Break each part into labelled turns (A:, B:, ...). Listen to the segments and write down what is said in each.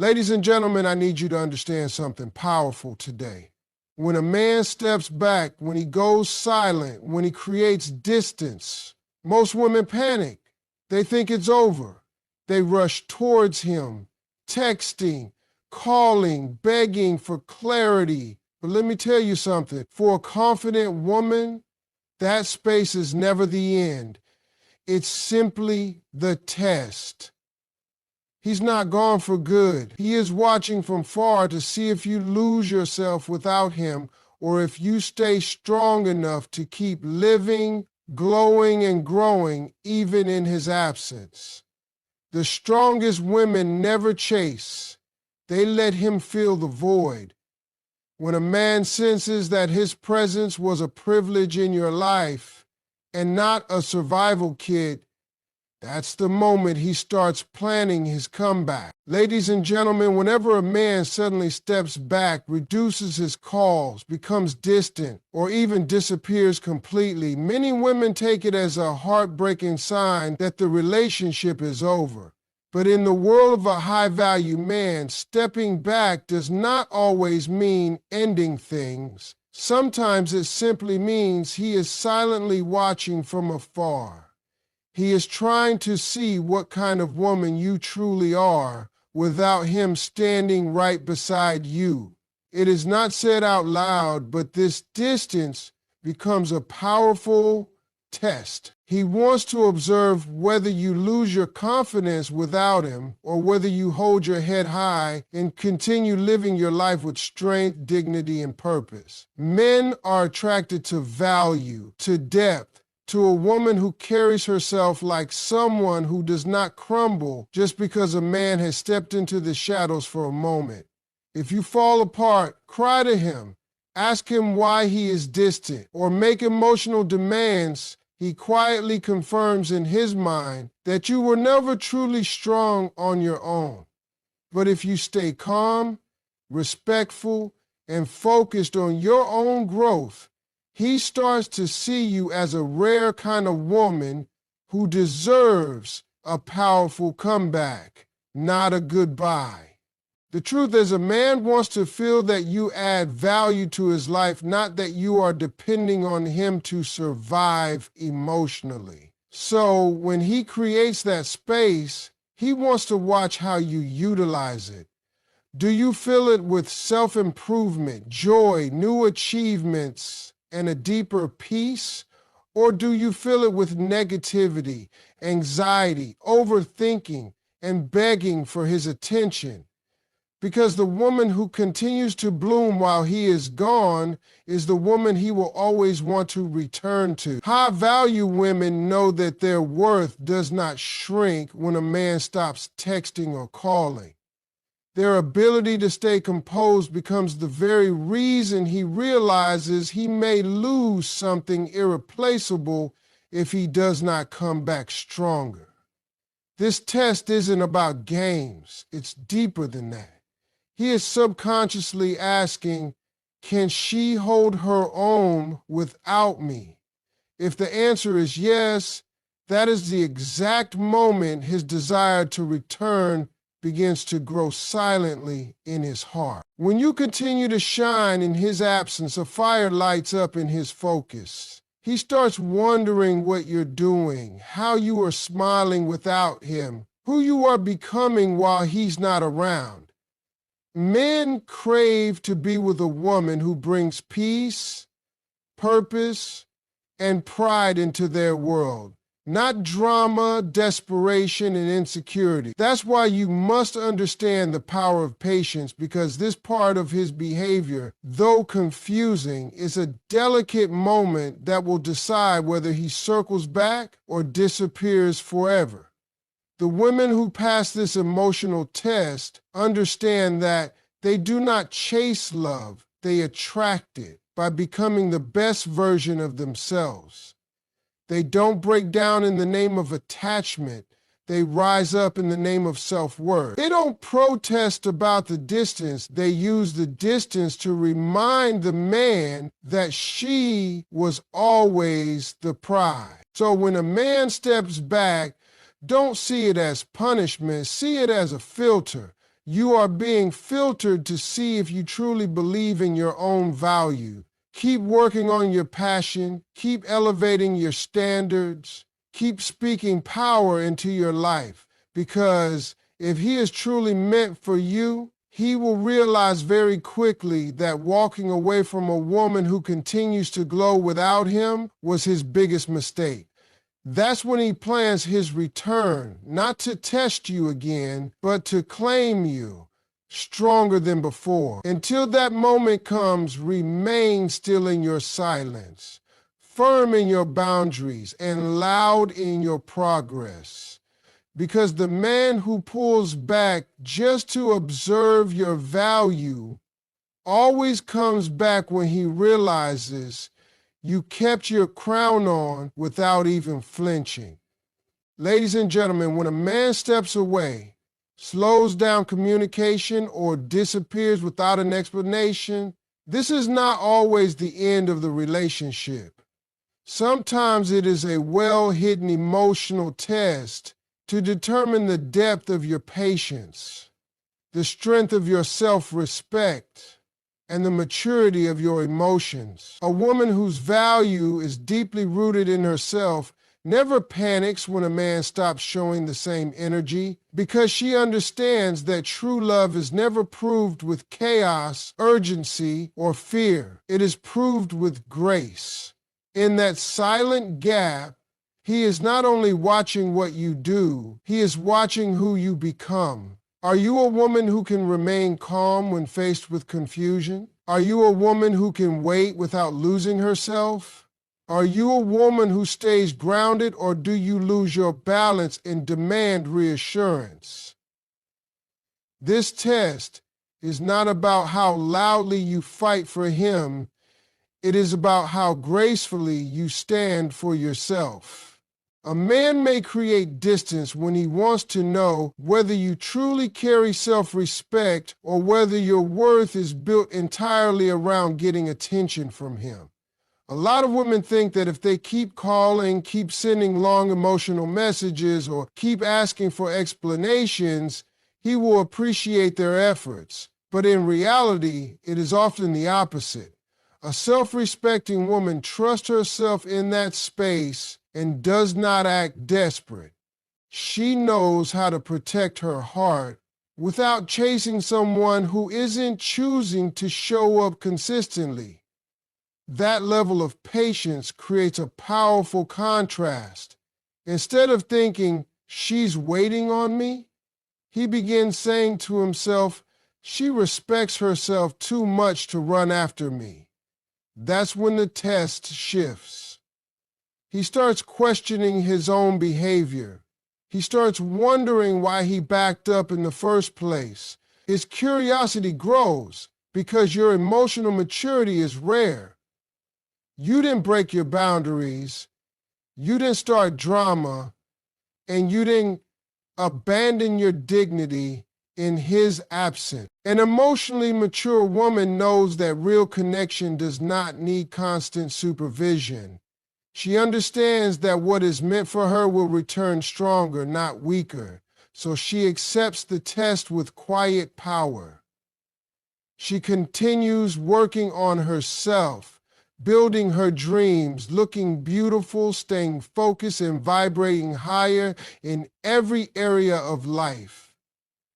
A: Ladies and gentlemen, I need you to understand something powerful today. When a man steps back, when he goes silent, when he creates distance, most women panic. They think it's over. They rush towards him, texting, calling, begging for clarity. But let me tell you something. For a confident woman, that space is never the end. It's simply the test. He's not gone for good. He is watching from far to see if you lose yourself without him or if you stay strong enough to keep living, glowing, and growing even in his absence. The strongest women never chase. They let him fill the void. When a man senses that his presence was a privilege in your life and not a survival kit, that's the moment he starts planning his comeback. Ladies and gentlemen, whenever a man suddenly steps back, reduces his calls, becomes distant, or even disappears completely, many women take it as a heartbreaking sign that the relationship is over. But in the world of a high-value man, stepping back does not always mean ending things. Sometimes it simply means he is silently watching from afar. He is trying to see what kind of woman you truly are without him standing right beside you. It is not said out loud, but this distance becomes a powerful test. He wants to observe whether you lose your confidence without him or whether you hold your head high and continue living your life with strength, dignity, and purpose. Men are attracted to value, to depth, to a woman who carries herself like someone who does not crumble just because a man has stepped into the shadows for a moment. If you fall apart, cry to him, ask him why he is distant, or make emotional demands. He quietly confirms in his mind that you were never truly strong on your own. But if you stay calm, respectful, and focused on your own growth, he starts to see you as a rare kind of woman who deserves a powerful comeback, not a goodbye. The truth is, a man wants to feel that you add value to his life, not that you are depending on him to survive emotionally. So when he creates that space, he wants to watch how you utilize it. Do you fill it with self-improvement, joy, new achievements, and a deeper peace? Or do you fill it with negativity, anxiety, overthinking, and begging for his attention? Because the woman who continues to bloom while he is gone is the woman he will always want to return to. High-value women know that their worth does not shrink when a man stops texting or calling. Their ability to stay composed becomes the very reason he realizes he may lose something irreplaceable if he does not come back stronger. This test isn't about games. It's deeper than that. He is subconsciously asking, can she hold her own without me? If the answer is yes, that is the exact moment his desire to return begins to grow silently in his heart. When you continue to shine in his absence, a fire lights up in his focus. He starts wondering what you're doing, how you are smiling without him, who you are becoming while he's not around. Men crave to be with a woman who brings peace, purpose, and pride into their world. Not drama, desperation, and insecurity. That's why you must understand the power of patience, because this part of his behavior, though confusing, is a delicate moment that will decide whether he circles back or disappears forever. The women who pass this emotional test understand that they do not chase love, they attract it by becoming the best version of themselves. They don't break down in the name of attachment. They rise up in the name of self-worth. They don't protest about the distance. They use the distance to remind the man that she was always the prize. So when a man steps back, don't see it as punishment. See it as a filter. You are being filtered to see if you truly believe in your own value. Keep working on your passion. Keep elevating your standards. Keep speaking power into your life, because if he is truly meant for you, he will realize very quickly that walking away from a woman who continues to glow without him was his biggest mistake. That's when he plans his return, not to test you again, but to claim you stronger than before. Until that moment comes, remain still in your silence, firm in your boundaries, and loud in your progress. Because the man who pulls back just to observe your value always comes back when he realizes you kept your crown on without even flinching. Ladies and gentlemen, when a man steps away, slows down communication, or disappears without an explanation, this is not always the end of the relationship. Sometimes it is a well-hidden emotional test to determine the depth of your patience, the strength of your self-respect, and the maturity of your emotions. A woman whose value is deeply rooted in herself never panics when a man stops showing the same energy, because she understands that true love is never proved with chaos, urgency, or fear. It is proved with grace. In that silent gap, he is not only watching what you do, he is watching who you become. Are you a woman who can remain calm when faced with confusion? Are you a woman who can wait without losing herself? Are you a woman who stays grounded, or do you lose your balance and demand reassurance? This test is not about how loudly you fight for him. It is about how gracefully you stand for yourself. A man may create distance when he wants to know whether you truly carry self-respect or whether your worth is built entirely around getting attention from him. A lot of women think that if they keep calling, keep sending long emotional messages, or keep asking for explanations, he will appreciate their efforts. But in reality, it is often the opposite. A self-respecting woman trusts herself in that space and does not act desperate. She knows how to protect her heart without chasing someone who isn't choosing to show up consistently. That level of patience creates a powerful contrast. Instead of thinking, she's waiting on me, he begins saying to himself, she respects herself too much to run after me. That's when the test shifts. He starts questioning his own behavior. He starts wondering why he backed up in the first place. His curiosity grows because your emotional maturity is rare. You didn't break your boundaries, you didn't start drama, and you didn't abandon your dignity in his absence. An emotionally mature woman knows that real connection does not need constant supervision. She understands that what is meant for her will return stronger, not weaker, so she accepts the test with quiet power. She continues working on herself, building her dreams, looking beautiful, staying focused, and vibrating higher in every area of life.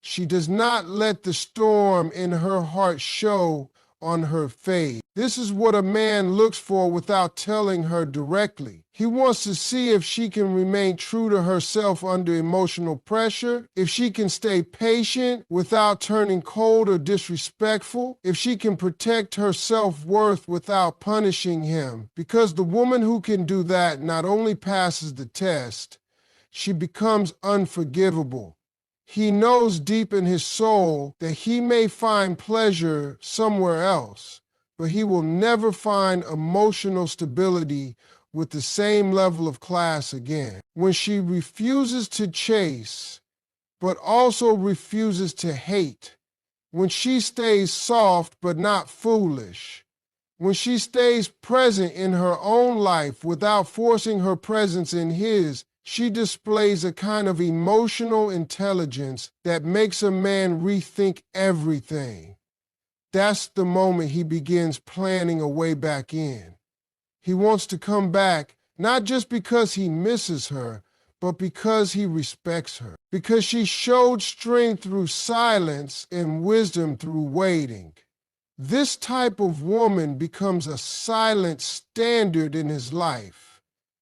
A: She does not let the storm in her heart show on her face. This is what a man looks for without telling her directly. He wants to see if she can remain true to herself under emotional pressure, if she can stay patient without turning cold or disrespectful, if she can protect her self-worth without punishing him. Because the woman who can do that not only passes the test, she becomes unforgivable. He knows deep in his soul that he may find pleasure somewhere else, but he will never find emotional stability with the same level of class again. When she refuses to chase, but also refuses to hate, when she stays soft but not foolish, when she stays present in her own life without forcing her presence in his, She displays a kind of emotional intelligence that makes a man rethink everything. That's the moment he begins planning a way back in. He wants to come back, not just because he misses her, but because he respects her. Because she showed strength through silence and wisdom through waiting. This type of woman becomes a silent standard in his life.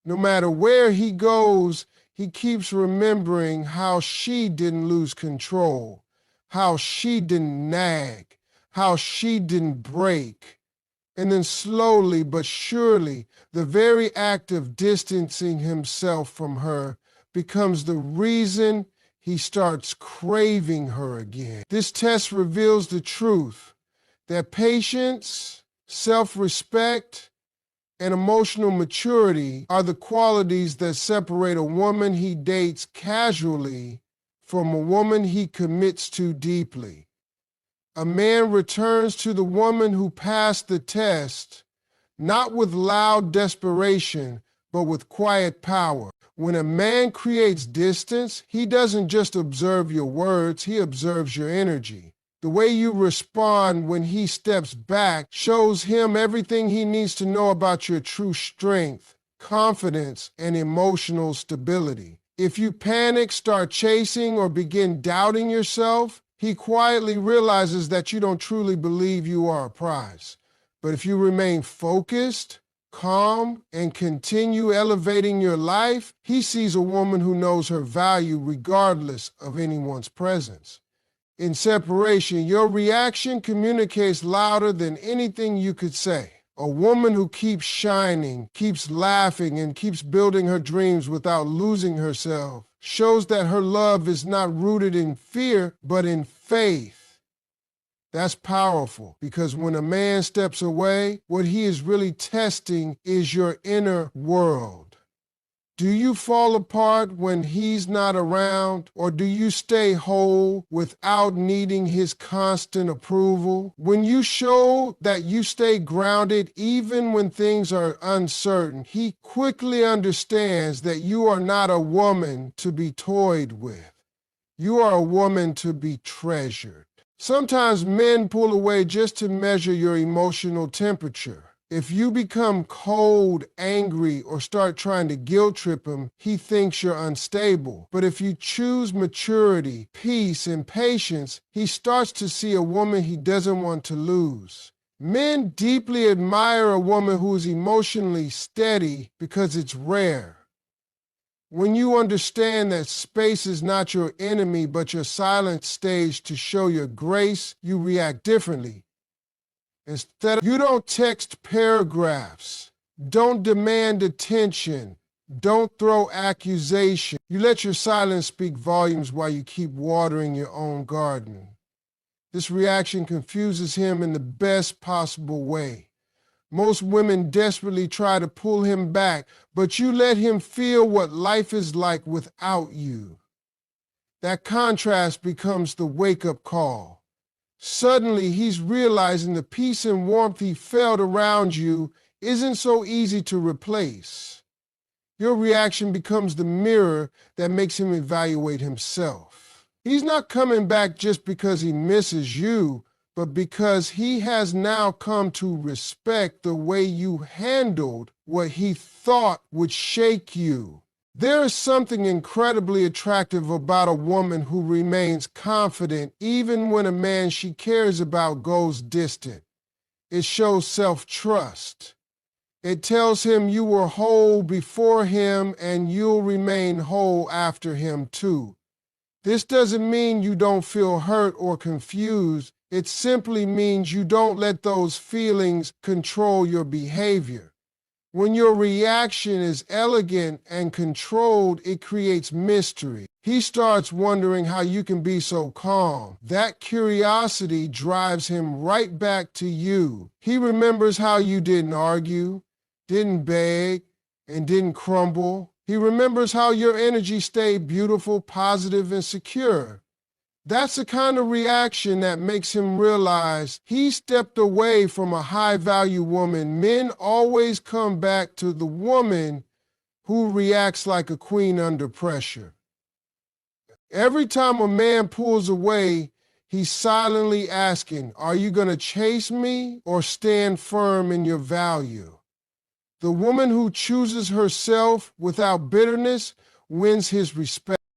A: No matter where he goes, he keeps remembering how she didn't lose control, how she didn't nag, how she didn't break. And then slowly but surely, the very act of distancing himself from her becomes the reason he starts craving her again. This test reveals the truth that patience, self-respect, and emotional maturity are the qualities that separate a woman he dates casually from a woman he commits to deeply. A man returns to the woman who passed the test, not with loud desperation, but with quiet power. When a man creates distance, he doesn't just observe your words, he observes your energy. The way you respond when he steps back shows him everything he needs to know about your true strength, confidence, and emotional stability. If you panic, start chasing, or begin doubting yourself, he quietly realizes that you don't truly believe you are a prize. But if you remain focused, calm, and continue elevating your life, he sees a woman who knows her value regardless of anyone's presence. In separation, your reaction communicates louder than anything you could say. A woman who keeps shining, keeps laughing, and keeps building her dreams without losing herself shows that her love is not rooted in fear, but in faith. That's powerful, because when a man steps away, what he is really testing is your inner world. Do you fall apart when he's not around, or do you stay whole without needing his constant approval? When you show that you stay grounded even when things are uncertain, he quickly understands that you are not a woman to be toyed with. You are a woman to be treasured. Sometimes men pull away just to measure your emotional temperature. If you become cold, angry, or start trying to guilt trip him, he thinks you're unstable. But if you choose maturity, peace, and patience, he starts to see a woman he doesn't want to lose. Men deeply admire a woman who is emotionally steady because it's rare. When you understand that space is not your enemy but your silent stage to show your grace, you react differently. You don't text paragraphs, don't demand attention, don't throw accusation. You let your silence speak volumes while you keep watering your own garden. This reaction confuses him in the best possible way. Most women desperately try to pull him back, but you let him feel what life is like without you. That contrast becomes the wake-up call. Suddenly, he's realizing the peace and warmth he felt around you isn't so easy to replace. Your reaction becomes the mirror that makes him evaluate himself. He's not coming back just because he misses you, but because he has now come to respect the way you handled what he thought would shake you. There is something incredibly attractive about a woman who remains confident even when a man she cares about goes distant. It shows self-trust. It tells him you were whole before him and you'll remain whole after him too. This doesn't mean you don't feel hurt or confused. It simply means you don't let those feelings control your behavior. When your reaction is elegant and controlled, it creates mystery. He starts wondering how you can be so calm. That curiosity drives him right back to you. He remembers how you didn't argue, didn't beg, and didn't crumble. He remembers how your energy stayed beautiful, positive, and secure. That's the kind of reaction that makes him realize he stepped away from a high-value woman. Men always come back to the woman Who reacts like a queen under pressure? Every time a man pulls away, he's silently asking, are you going to chase me or stand firm in your value? The woman who chooses herself without bitterness wins his respect.